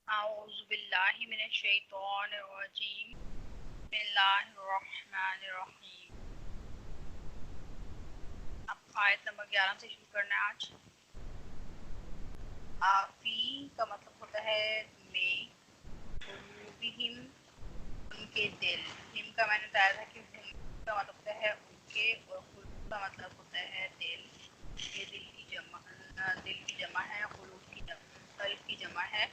اعوذ باللہ من الشیطان الرجیم بسم اللہ الرحمن الرحیم۔ اب آیت نمبر 11 سے شروع کرنا ہے آج۔ فی کا مطلب ہوتا ہے میں، قلوبہم ان کے دل، ہم کا میں نے بتایا تھا کہ ہم کا مطلب ہوتا ہے ان کے، اور قلوب کا مطلب ہوتا ہے دل۔ یہ دل کی جمع ہے، قلب کی جمع ہے،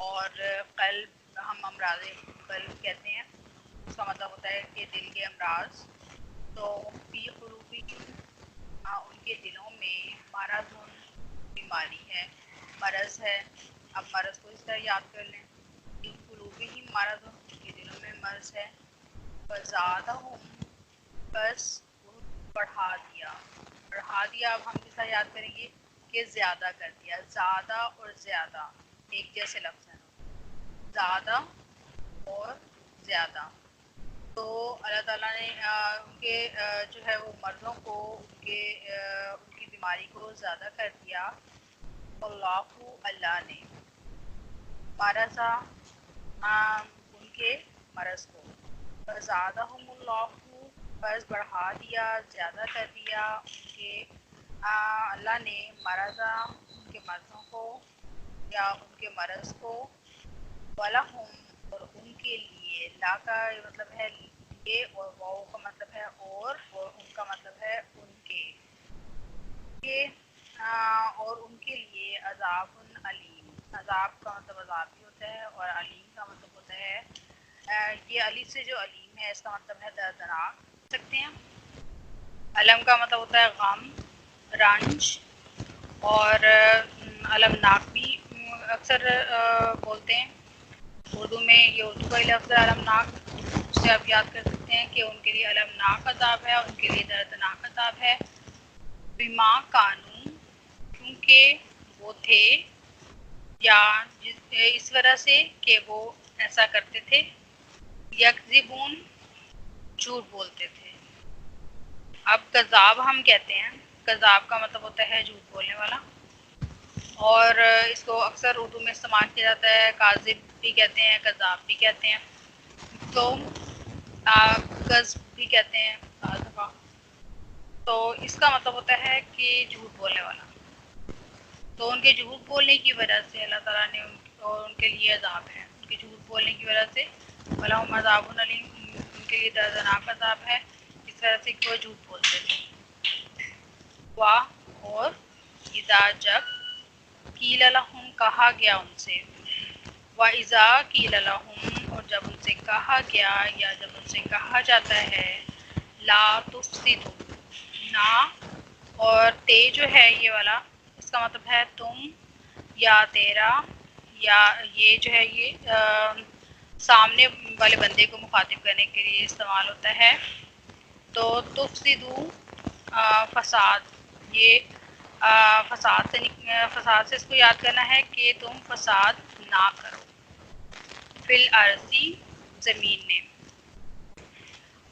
اور قلب ہم امراض قلب کہتے ہیں، اس کا مطلب ہوتا ہے کہ دل کے امراض۔ تو فی قلوبہم ان کے دلوں میں مرض بیماری ہے، مرض ہے۔ اب مرض کو اس طرح یاد کر لیں، فی قلوبہم مرض، ان کے دلوں میں مرض ہے، فزادہم بس بڑھا دیا۔ بڑھا دیا اب ہم کس طرح یاد کریں گے کہ زیادہ کر دیا۔ زیادہ اور زیادہ ایک جیسے لفظ ہیں، زیادہ اور زیادہ۔ تو اللہ تعالیٰ نے ان کے جو ہے وہ مرضوں کو، ان کی بیماری کو زیادہ کر دیا۔ اللہ، اللہ نے، مرضا ان کے مرض کو، فزادہم اللہ بس بڑھا دیا، زیادہ کر دیا ان کے اللہ نے مرضا ان کے مرضوں کو یا ان کے مرض کو، وَلَهُمْ اور ان کے لیے، لا کا مطلب ہے لیے، اور واو کا مطلب ہے اور ان کا مطلب ہے ان کے اور ان کے لیے عذاب علیم۔ عذاب کا مطلب عذاب بھی ہوتا ہے، اور علیم کا مطلب ہوتا ہے یہ علی سے جو علیم ہے اس کا مطلب ہے دردناک سکتے ہیں۔ علم کا مطلب ہوتا ہے غم، رنج، اور المناک بھی اکثر بولتے ہیں اردو میں، یہ اردو کا ہی لفظ ہے المناک، اس سے آپ یاد کر سکتے ہیں کہ ان کے لیے المناک عذاب ہے، ان کے لیے دردناک عذاب ہے۔ بما کانو کیونکہ وہ تھے، یا اس وجہ سے کہ وہ ایسا کرتے تھے، یکذبون جھوٹ بولتے تھے۔ اب کذاب ہم کہتے ہیں، کذاب کا مطلب ہوتا ہے جھوٹ بولنے والا، اور اس کو اکثر اردو میں استعمال کیا جاتا ہے، کاذب بھی کہتے ہیں، کذاب بھی کہتے ہیں، تو کذب بھی کہتے ہیں بعض دفعہ۔ تو اس کا مطلب ہوتا ہے کہ جھوٹ بولنے والا۔ تو ان کے جھوٹ بولنے کی وجہ سے اللہ تعالیٰ نے ان کے لیے عذاب ہے، ان کے جھوٹ بولنے کی وجہ سے وَلَهُمْ عَذَابٌ أَلِيمٌ، ان کے لیے دردناک عذاب ہے، اس وجہ سے کہ وہ جھوٹ بولتے تھے۔ اور اذا جب قیل لہم کہا گیا ان سے، وَإِذَا قیل لہم اور جب ان سے کہا گیا یا جب ان سے کہا جاتا ہے، لا تفسدوا نہ، اور تے جو ہے یہ والا اس کا مطلب ہے تم یا تیرا، یا یہ جو ہے یہ سامنے والے بندے کو مخاطب کرنے کے لیے استعمال ہوتا ہے۔ تو تفسدوا فساد، یہ فساد سے اس کو یاد کرنا ہے کہ تم فساد نہ کرو۔ فی الارض زمین میں،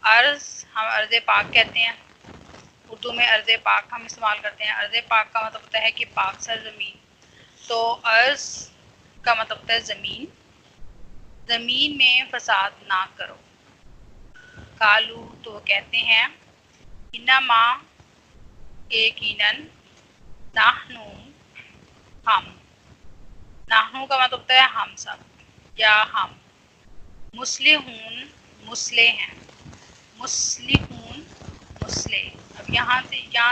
ارض ہم ارض پاک کہتے ہیں، اردو میں ارض پاک ہم استعمال کرتے ہیں۔ ارض پاک کا مطلب ہوتا ہے کہ پاک سرزمین، تو ارض کا مطلب ہوتا ہے زمین، زمین میں فساد نہ کرو۔ قالو تو وہ کہتے ہیں، انما یقیناً، نحنو ہم، نحنو کا مطلب ہوتا ہے ہم سب یا ہم، مصلحون مسلح ہیں، مصلحون مسلح۔ اب یہاں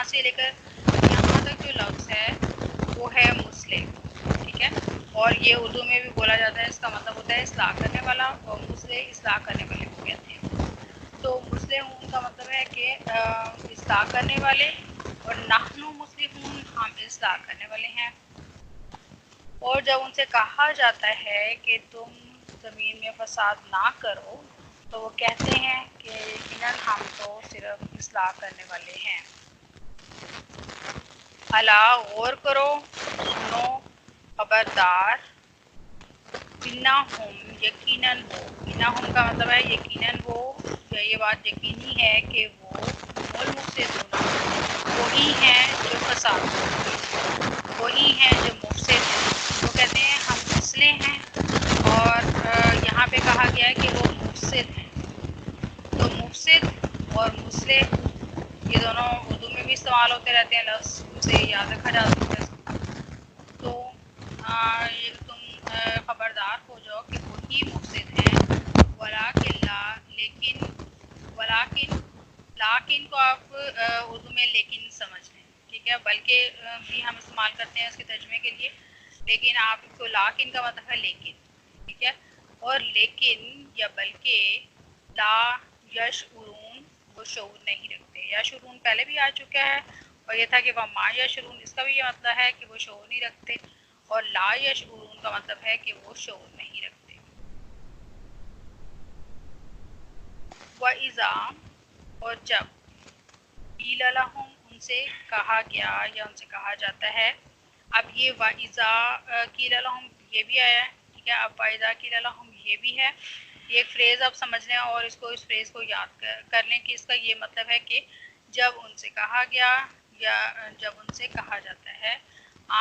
سے لے کر یہاں تک جو لفظ ہے وہ ہے مسلح، ٹھیک ہے، اور یہ اردو میں بھی بولا جاتا ہے، اس کا مطلب ہوتا ہے اصلاح کرنے والا، اور مسلح اصلاح کرنے والے کو کہتے ہیں۔ تو مصلحون کا مطلب ہے کہ اصلاح کرنے والے، اور نحنو مصلحون ہم اصلاح کرنے والے ہیں۔ اور جب ان سے کہا جاتا ہے کہ تم زمین میں فساد نہ کرو، تو وہ کہتے ہیں کہ یقیناً ہم تو صرف اصلاح کرنے والے ہیں۔ الا غور کرو، سنو، خبردار، انہم یقیناً وہ، انہم کا مطلب ہے یقیناً وہ، یہ بات یقینی ہے کہ وہ المفسدون وہی ہیں جو فساد کرتے ہیں، وہی ہیں جو مفسد ہیں۔ وہ کہتے ہیں ہم مسلح ہیں، پہ کہا گیا ہے کہ وہ مفسد ہیں. تو مفسد اور مصلح یہ دونوں اردو میں بھی استعمال ہوتے رہتے ہیں لفظ، سے یاد رکھا جا سکتا ہے. تو تم خبردار ہو جاؤ کہ وہی مفسد ہیں. ولیکن لیکن کو آپ اردو میں لیکن سمجھ لیں، ٹھیک ہے. بلکہ بھی ہم استعمال کرتے ہیں اس کے ترجمے کے لیے، لیکن آپ اس کو لیکن کا مطلب ہے لیکن، ٹھیک ہے. اور لیکن یا بلکہ لا یشعرون، وہ شعور نہیں رکھتے. یشعرون پہلے بھی آ چکا ہے اور یہ تھا کہ وما یشعرون، اس کا بھی یہ مطلب ہے کہ وہ شعور نہیں رکھتے، اور لا یشعرون کا مطلب ہے کہ وہ شعور نہیں رکھتے. وَإِذَا، اور جب، قِیلَ لَهُم، ان سے کہا گیا یا ان سے کہا جاتا ہے. اب یہ وَإِذَا قِیلَ لَهُم یہ بھی آیا ہے، ٹھیک ہے. اب وَإِذَا قِیلَ لَهُم یہ بھی ہے. یہ ایک فریز آپ سمجھ لیں اور اس فریز کو یاد کر لیں کہ اس کا یہ مطلب ہے کہ جب ان سے کہا گیا یا جب ان سے کہا جاتا ہے.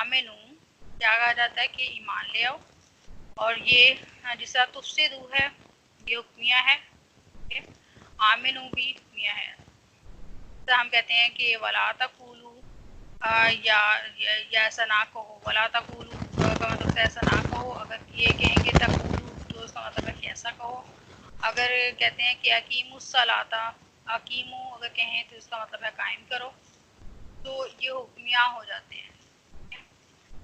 آمنو کیا کہا جاتا ہے کہ ایمان لے آؤ، اور یہ جس طرح تفسدو ہے یہ حکمیہ ہے، آمنو بھی حکمیہ ہے. تو ہم کہتے ہیں کہ ولا تقولو یا ایسا نہ کہو. ولا تقولو کا مطلب ایسا نہ کہو. اگر یہ کہیں گے تقولو تو اس کا مطلب ہے کہ ایسا کہو. اگر کہتے ہیں کہ اقیم الصلاۃ، اقیمو اگر کہیں تو اس کا مطلب ہے قائم کرو. تو یہ حکمیہ ہو جاتے ہیں.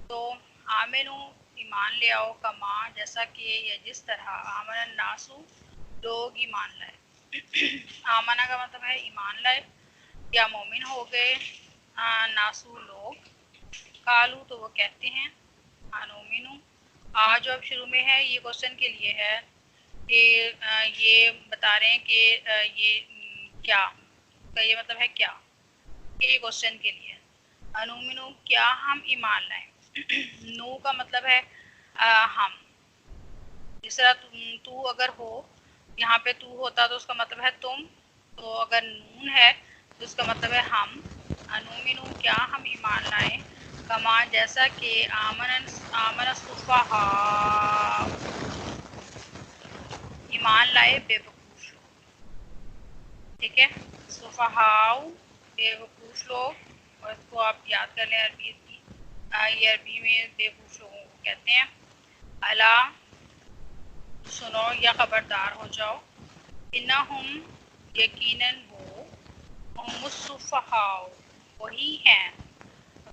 تو آمنو ایمان لے آؤ، کما جیسا کہ یا جس طرح آمن الناس لوگ ایمان لائے. آمنہ کا مطلب ہے ایمان لائے یا مومن ہو گئے. ناسو لوگ، قالو تو وہ کہتے ہیں، انومنو جو اب شروع میں ہے یہ کوشچن کے لیے ہے کہ یہ بتا رہے ہیں کہ یہ کیا کا یہ مطلب ہے کیا، یہ کوشچن کے لیے. انومنو کیا ہم ایمان لائیں. نو کا مطلب ہے ہم. جس طرح تو اگر ہو، یہاں پہ تو ہوتا تو اس کا مطلب ہے تم، تو اگر نون ہے تو اس کا مطلب ہے ہم. انومنو کیا ہم ایمان لائیں، کما جیسا کہ آمن الصفہاء ایمان لائے بے وقوف لوگ. ٹھیک ہے. صفہاء بے وقوف لوگ، اور اس کو آپ یاد کر لیں عربی کی. یہ عربی میں بے وقوف لوگوں کو کہتے ہیں. الا سنو یا خبردار ہو جاؤ، انہم یقیناً وہ، ہم الصفہاء وہی ہیں.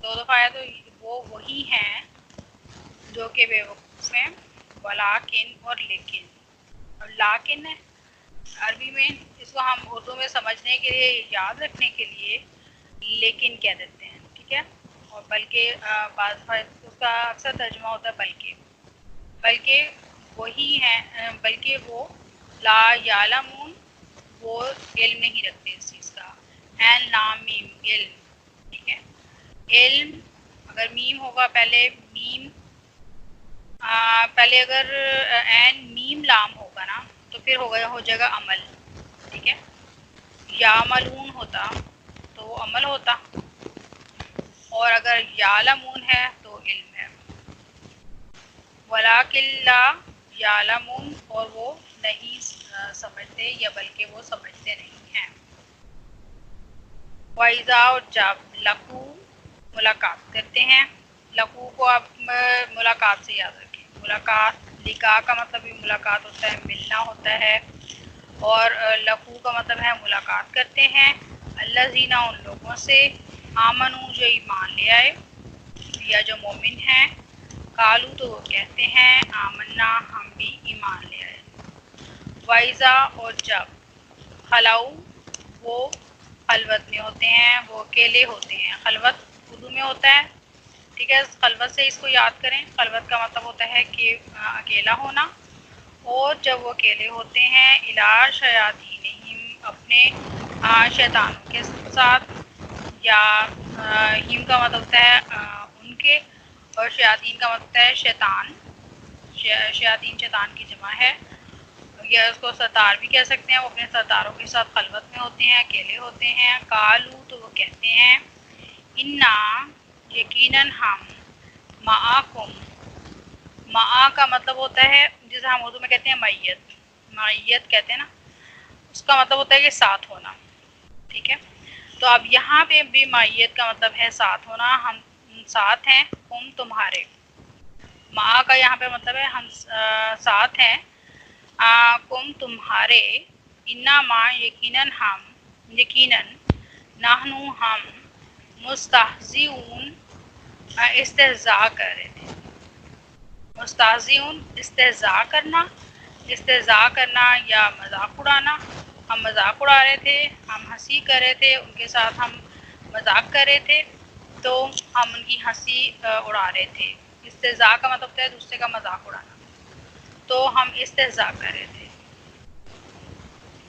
دو دفعہ آیا تو وہ وہی ہیں جو کہ بے وقوف ہیں. ولیکن اور لیکن، اور لیکن عربی میں اس کو ہم اردو میں سمجھنے کے لیے یاد رکھنے کے لیے لیکن کہہ دیتے ہیں، ٹھیک ہے. اور بلکہ بعض اس کا اکثر ترجمہ ہوتا ہے بلکہ وہی ہیں، بلکہ وہ لا یعلمون وہ علم نہیں رکھتے اس چیز کا. این لام میم علم، ٹھیک ہے. علم اگر میم ہوگا پہلے، میم پہلے اگر این میم لام ہوگا نا تو پھر ہو جائے گا عمل، ٹھیک ہے. یعملون ہوتا تو وہ عمل ہوتا، اور اگر یعلمون ہے تو علم ہے. ولیکن لا یعلمون اور وہ نہیں سمجھتے، یا بلکہ وہ سمجھتے نہیں ہیں. وَإِذَا اور جب لقو ملاقات کرتے ہیں. لقو کو آپ ملاقات سے یاد رکھیں. ملاقات لقاء کا مطلب بھی ملاقات ہوتا ہے، ملنا ہوتا ہے. اور لقو کا مطلب ہے ملاقات کرتے ہیں. الذین ان لوگوں سے، آمنو جو ایمان لے آئے یا جو مومن ہیں. قالو تو وہ کہتے ہیں، آمنا ہم بھی ایمان لے آئے. وَإِذَا اور جب خلو وہ خلوت میں ہوتے ہیں، وہ اکیلے ہوتے ہیں. خلوت اردو میں ہوتا ہے، ٹھیک ہے. خلوت سے اس کو یاد کریں. خلوت کا مطلب ہوتا ہے کہ اکیلا ہونا. اور جب وہ اکیلے ہوتے ہیں، الی شیاطینہم اپنے شیطانوں کے ساتھ، یا ہم کا مطلب ہوتا ہے ان کے، اور شیاطین کا مطلب ہے شیطان. شیاطین شیطان کی جمع ہے، یا اس کو ستار بھی کہہ سکتے ہیں. وہ اپنے ستاروں کے ساتھ خلوت میں ہوتے ہیں، اکیلے ہوتے ہیں. قالو تو وہ کہتے ہیں، انا یقیناً ہم، معکم. معا کا مطلب ہوتا ہے جیسے ہم اردو میں کہتے ہیں میت، میت کہتے ہیں نا، اس کا مطلب ہوتا ہے کہ ساتھ ہونا، ٹھیک ہے. تو اب یہاں پہ بھی میت کا مطلب ہے ساتھ ہونا، ہم ساتھ ہیں، ہم تمہارے. ماں کا یہاں پہ مطلب ہے ہم ساتھ ہیں، کم تمہارے، انا ماں یقیناً ہم، یقیناً، نحنو ہم، مستہزئون استہزاء کر رہے تھے. مستہزئون استہزاء کرنا، استہزاء کرنا یا مذاق اڑانا. ہم مذاق اڑا رہے تھے، ہم ہنسی کر رہے تھے، ان کے ساتھ ہم مذاق کر رہے تھے، تو ہم ان کی ہنسی اڑا رہے تھے. استہزاء کا مطلب ہوتا ہے دوسرے کا مذاق اڑانا، تو ہم استہزاء کر رہے تھے.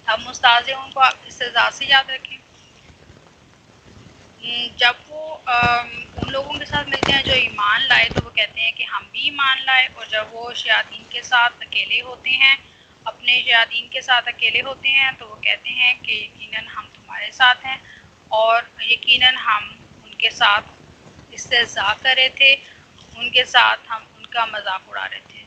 اب مستہزئون کو آپ استہزاء سے یاد رکھیں. جب وہ ان لوگوں کے ساتھ ملتے ہیں جو ایمان لائے تو وہ کہتے ہیں کہ ہم بھی ایمان لائے، اور جب وہ شیاطین کے ساتھ اکیلے ہوتے ہیں، اپنے شیاطین کے ساتھ اکیلے ہوتے ہیں، تو وہ کہتے ہیں کہ یقیناً ہم تمہارے ساتھ ہیں، اور یقیناً ہم ان کے ساتھ استہزاء کر رہے تھے، ان کے ساتھ ہم ان کا مذاق اڑا رہے تھے.